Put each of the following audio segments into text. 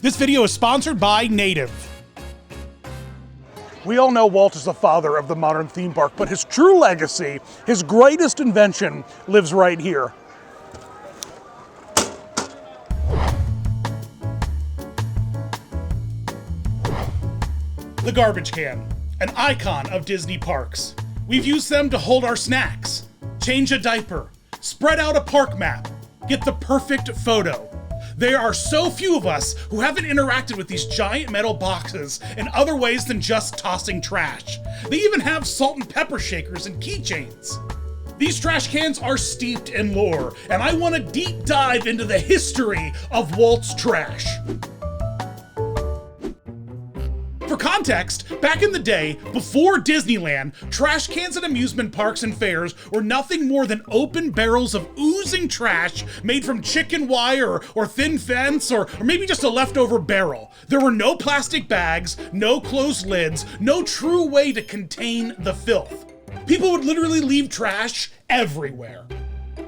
This video is sponsored by Native. We all know Walt is the father of the modern theme park, but his true legacy, his greatest invention, lives right here. The garbage can, an icon of Disney parks. We've used them to hold our snacks, change a diaper, spread out a park map, get the perfect photo. There are so few of us who haven't interacted with these giant metal boxes in other ways than just tossing trash. They even have salt and pepper shakers and keychains. These trash cans are steeped in lore, and I want to deep dive into the history of Walt's trash. For context, back in the day, before Disneyland, trash cans at amusement parks and fairs were nothing more than open barrels of oozing trash made from chicken wire or thin fence or maybe just a leftover barrel. There were no plastic bags, no closed lids, no true way to contain the filth. People would literally leave trash everywhere.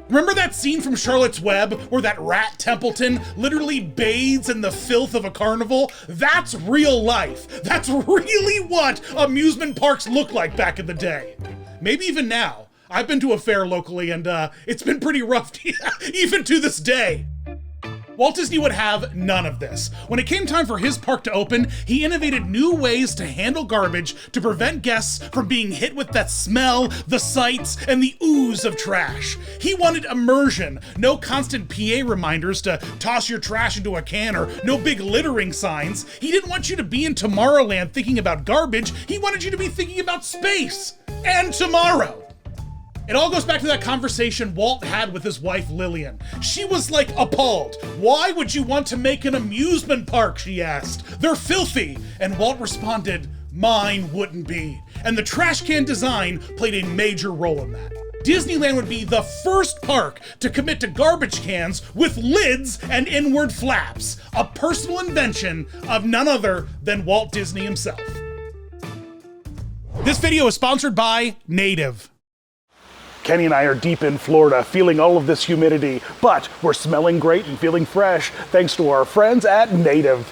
Remember that scene from Charlotte's Web where that rat Templeton literally bathes in the filth of a carnival? That's real life. That's really what amusement parks looked like back in the day. Maybe even now. I've been to a fair locally and it's been pretty rough even to this day. Walt Disney would have none of this. When it came time for his park to open, he innovated new ways to handle garbage to prevent guests from being hit with that smell, the sights, and the ooze of trash. He wanted immersion, no constant PA reminders to toss your trash into a can or no big littering signs. He didn't want you to be in Tomorrowland thinking about garbage, he wanted you to be thinking about space and tomorrow. It all goes back to that conversation Walt had with his wife Lillian. She was like appalled. "Why would you want to make an amusement park?" she asked. "They're filthy." And Walt responded, "Mine wouldn't be." And the trash can design played a major role in that. Disneyland would be the first park to commit to garbage cans with lids and inward flaps, a personal invention of none other than Walt Disney himself. This video is sponsored by Native. Kenny and I are deep in Florida, feeling all of this humidity, but we're smelling great and feeling fresh thanks to our friends at Native.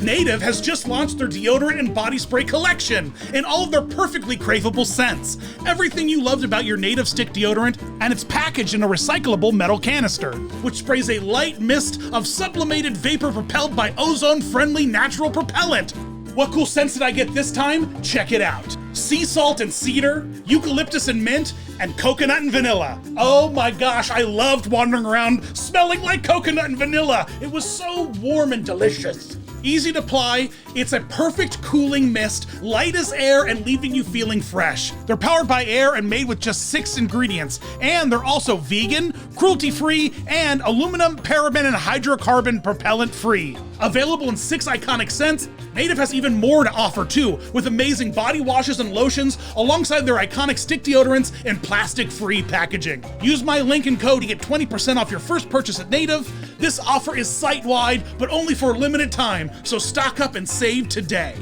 Native has just launched their deodorant and body spray collection in all of their perfectly craveable scents. Everything you loved about your Native stick deodorant, and it's packaged in a recyclable metal canister, which sprays a light mist of sublimated vapor propelled by ozone-friendly natural propellant. What cool scents did I get this time? Check it out. Sea salt and cedar, eucalyptus and mint, and coconut and vanilla. Oh my gosh, I loved wandering around smelling like coconut and vanilla. It was so warm and delicious. Easy to apply, it's a perfect cooling mist, light as air and leaving you feeling fresh. They're powered by air and made with just 6 ingredients, and they're also vegan, cruelty-free, and aluminum, paraben, and hydrocarbon propellant-free. Available in 6 iconic scents, Native has even more to offer too, with amazing body washes and lotions alongside their iconic stick deodorants in plastic-free packaging. Use my link and code to get 20% off your first purchase at Native. This offer is site-wide, but only for a limited time, so stock up and save today.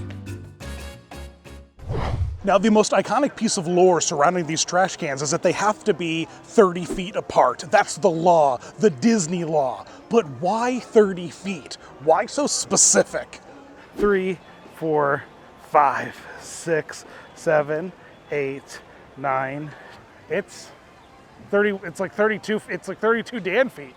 Now, the most iconic piece of lore surrounding these trash cans is that they have to be 30 feet apart. That's the law, the Disney law. But why 30 feet? Why so specific? 3, 4, 5, 6, 7, 8, 9. It's 30, it's like 32 Dan feet.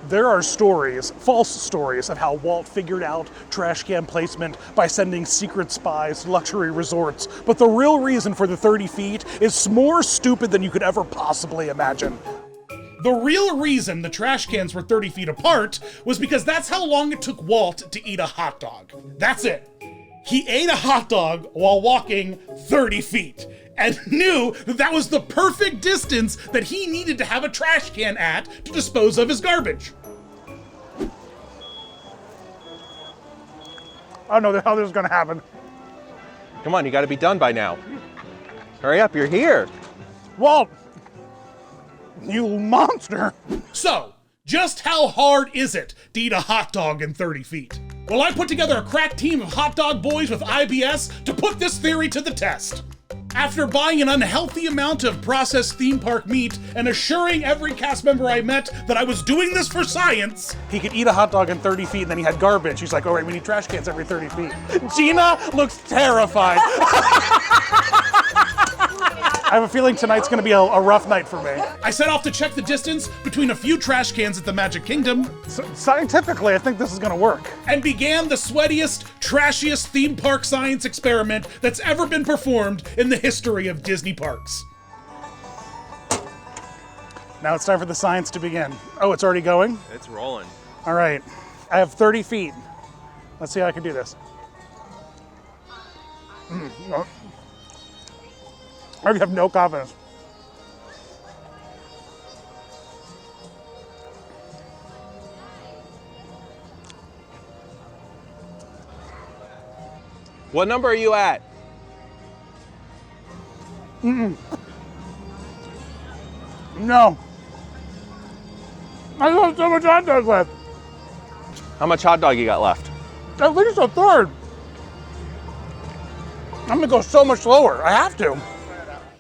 There are stories, false stories, of how Walt figured out trash can placement by sending secret spies to luxury resorts, but the real reason for the 30 feet is more stupid than you could ever possibly imagine. The real reason the trash cans were 30 feet apart was because that's how long it took Walt to eat a hot dog. That's it. He ate a hot dog while walking 30 feet and knew that that was the perfect distance that he needed to have a trash can at to dispose of his garbage. I don't know how this is gonna happen. Come on, you gotta be done by now. Hurry up, you're here. Walt, you monster. So, just how hard is it to eat a hot dog in 30 feet? Well, I put together a crack team of hot dog boys with IBS to put this theory to the test. After buying an unhealthy amount of processed theme park meat and assuring every cast member I met that I was doing this for science, He could eat a hot dog in 30 feet and then he had garbage. He's like, all right, we need trash cans every 30 feet. Gina looks terrified. I have a feeling tonight's gonna be a rough night for me. I set off to check the distance between a few trash cans at the Magic Kingdom Scientifically, I think this is gonna work. and began the sweatiest, trashiest theme park science experiment that's ever been performed in the history of Disney parks. Now it's time for the science to begin. Oh, it's already going? It's rolling. All right, I have 30 feet. Let's see how I can do this. No. I have no confidence. What number are you at? No. I don't have so much hot dog left. How much hot dog you got left? At least a third. I'm gonna go so much slower. I have to.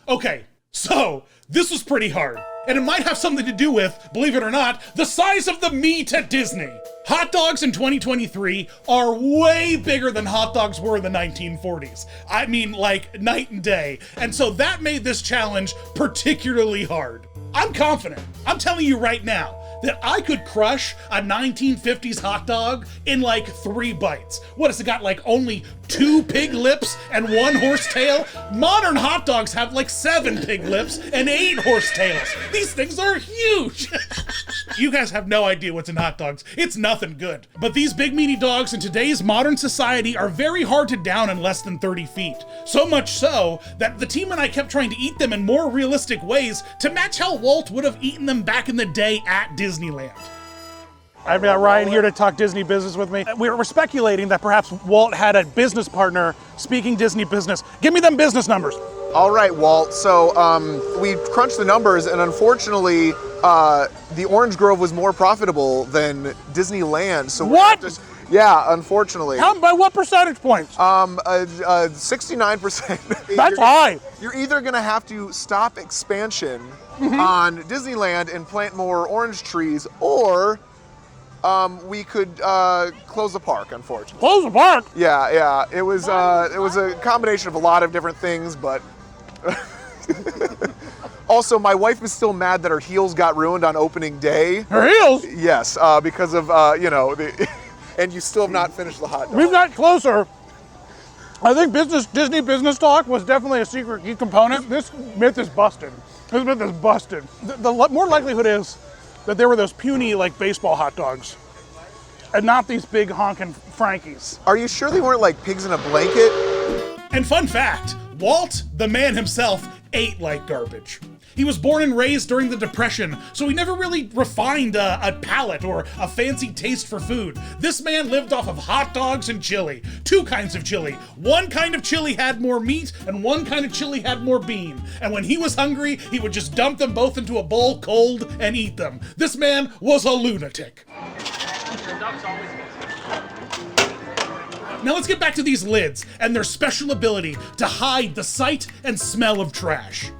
Okay, so this was pretty hard. And it might have something to do with, believe it or not, the size of the meat at Disney. Hot dogs in 2023 are way bigger than hot dogs were in the 1940s. I mean, like night and day. And so that made this challenge particularly hard. I'm confident, I'm telling you right now, that I could crush a 1950s hot dog in like 3 bites. What has it got, like only 2 pig lips and 1 horse tail? Modern hot dogs have like 7 pig lips and 8 horse tails. These things are huge. You guys have no idea what's in hot dogs. It's nothing good. But these big meaty dogs in today's modern society are very hard to down in less than 30 feet. So much so that the team and I kept trying to eat them in more realistic ways to match how Walt would have eaten them back in the day at Disneyland. I've got Ryan here to talk Disney business with me. We're speculating that perhaps Walt had a business partner speaking Disney business. Give me them business numbers. All right, Walt. So we crunched the numbers, and unfortunately, the Orange Grove was more profitable than Disneyland. So What? Yeah, unfortunately. By what percentage points? 69%. That's high. You're either gonna have to stop expansion on Disneyland and plant more orange trees, or we could close the park, unfortunately. Close the park. Yeah. It was a combination of a lot of different things, but also my wife is still mad that her heels got ruined on opening day. Her heels. Yes, because of and you still have not finished the hot dog. We've got closer. I think Disney business talk was definitely a secret key component. This myth is busted. This myth is busted. The more likelihood is that there were those puny, like, baseball hot dogs, and not these big honking Frankies. Are you sure they weren't like pigs in a blanket? And fun fact, Walt, the man himself, ate like garbage. He was born and raised during the Depression, so he never really refined a palate or a fancy taste for food. This man lived off of hot dogs and chili. 2 kinds of chili. 1 kind of chili had more meat, and 1 kind of chili had more bean. And when he was hungry, he would just dump them both into a bowl cold and eat them. This man was a lunatic. Now let's get back to these lids and their special ability to hide the sight and smell of trash.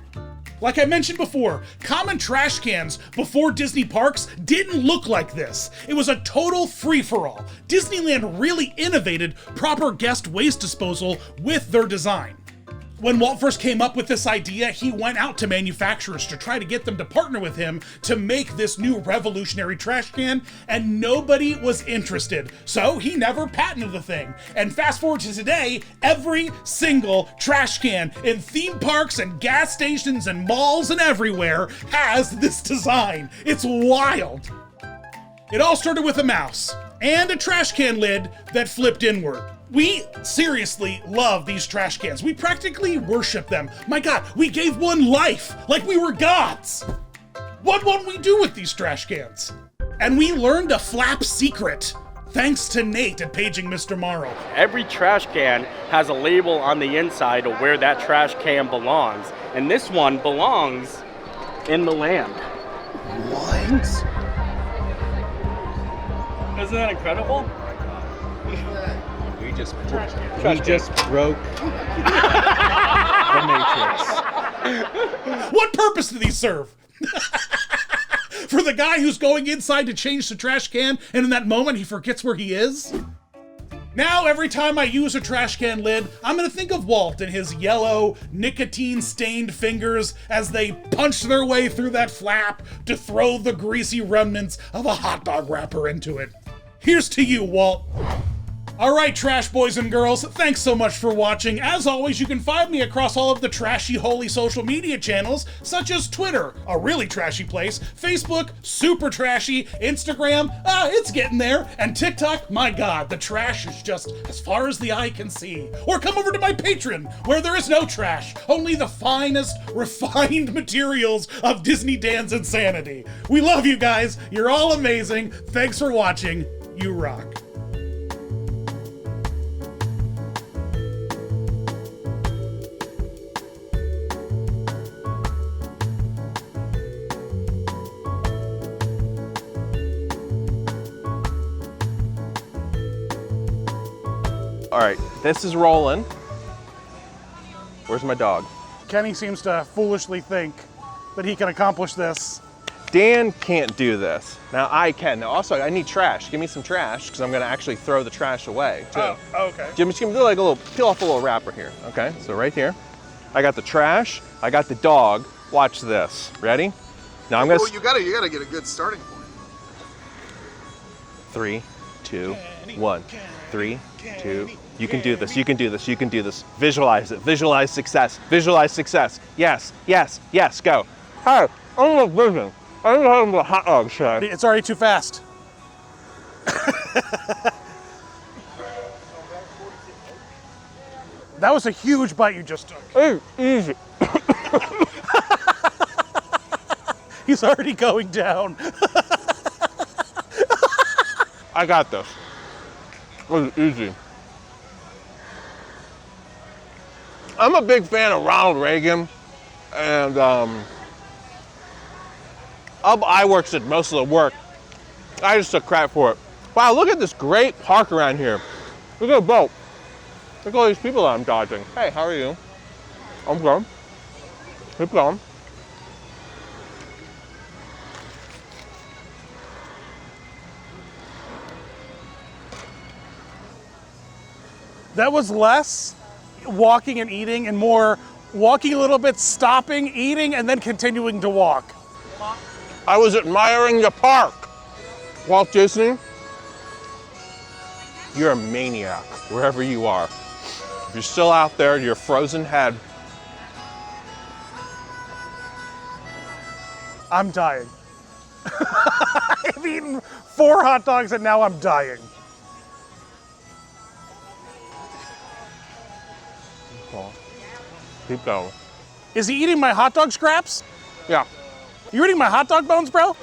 Like I mentioned before, common trash cans before Disney parks didn't look like this. It was a total free-for-all. Disneyland really innovated proper guest waste disposal with their design. When Walt first came up with this idea, he went out to manufacturers to try to get them to partner with him to make this new revolutionary trash can, and nobody was interested. So he never patented the thing. And fast forward to today, every single trash can in theme parks and gas stations and malls and everywhere has this design. It's wild. It all started with a mouse and a trash can lid that flipped inward. We seriously love these trash cans. We practically worship them. My God, we gave one life like we were gods. What won't we do with these trash cans? And we learned a flap secret thanks to Nate at Paging Mr. Morrow. Every trash can has a label on the inside of where that trash can belongs. And this one belongs in the land. What? Isn't that incredible? We just broke Matrix. What purpose do these serve? For the guy who's going inside to change the trash can, and in that moment he forgets where he is? Now, every time I use a trash can lid, I'm gonna think of Walt and his yellow, nicotine-stained fingers as they punch their way through that flap to throw the greasy remnants of a hot dog wrapper into it. Here's to you, Walt. All right, trash boys and girls, thanks so much for watching. As always, you can find me across all of the trashy, holy social media channels, such as Twitter, a really trashy place, Facebook, super trashy, Instagram, it's getting there, and TikTok, my God, the trash is just as far as the eye can see. Or come over to my Patreon, where there is no trash, only the finest, refined materials of Disney Dan's insanity. We love you guys. You're all amazing. Thanks for watching. You rock. All right, this is rolling. Where's my dog? Kenny seems to foolishly think that he can accomplish this. Dan can't do this. Now I can. Now also, I need trash. Give me some trash, because I'm gonna actually throw the trash away, too. Oh, okay. Jim, just give me like a little, peel off a little wrapper here. Okay, so right here. I got the trash, I got the dog. Watch this. Ready? Now I'm gonna. Oh, you gotta get a good starting point. 3, 2, 1. 3, 2. You can do this. You can do this. You can do this. Visualize it. Visualize success. Visualize success. Yes. Yes. Yes. Go. Hey, I'm not vision. I'm having a hot dog shack. It's already too fast. That was a huge bite you just took. Hey, easy. He's already going down. I got this. It was easy. I'm a big fan of Ronald Reagan, and iWorks did most of the work. I just took credit for it. Wow, look at this great park around here. Look at the boat. Look at all these people that I'm dodging. Hey, how are you? I'm good. Keep going. That was less walking and eating and more walking a little bit, stopping, eating, and then continuing to walk. I was admiring the park. Walt Disney, you're a maniac wherever you are. If you're still out there, your frozen head. I'm dying. I've eaten 4 hot dogs and now I'm dying. Keep going. Is he eating my hot dog scraps? Yeah. You eating my hot dog bones, bro?